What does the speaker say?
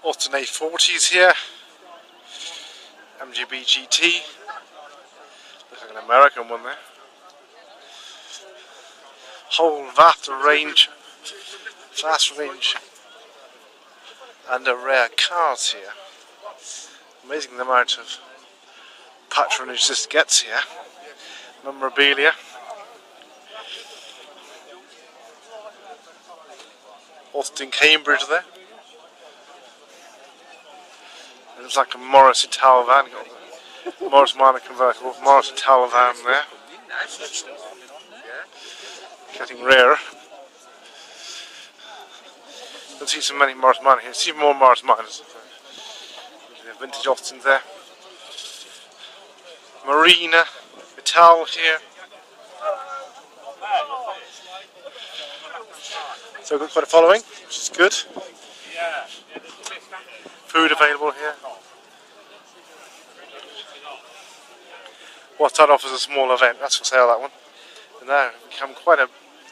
Austin A40s here. MGB GT. Looks like an American one there. Whole vast range, and a rare cars here. Amazing the amount of patronage this gets here. Memorabilia. Austin Cambridge there. And it's like a Morris Ital van. Got Morris Minor convertible, Morris Ital van there. Getting rarer. Don't see so many Morris Minor here. See more Morris Minors. Vintage Austins there. Marina Ital here. So we've got quite a following, which is good. Food available here. What started off as a small event, that's for sale, that one. And now it's become quite a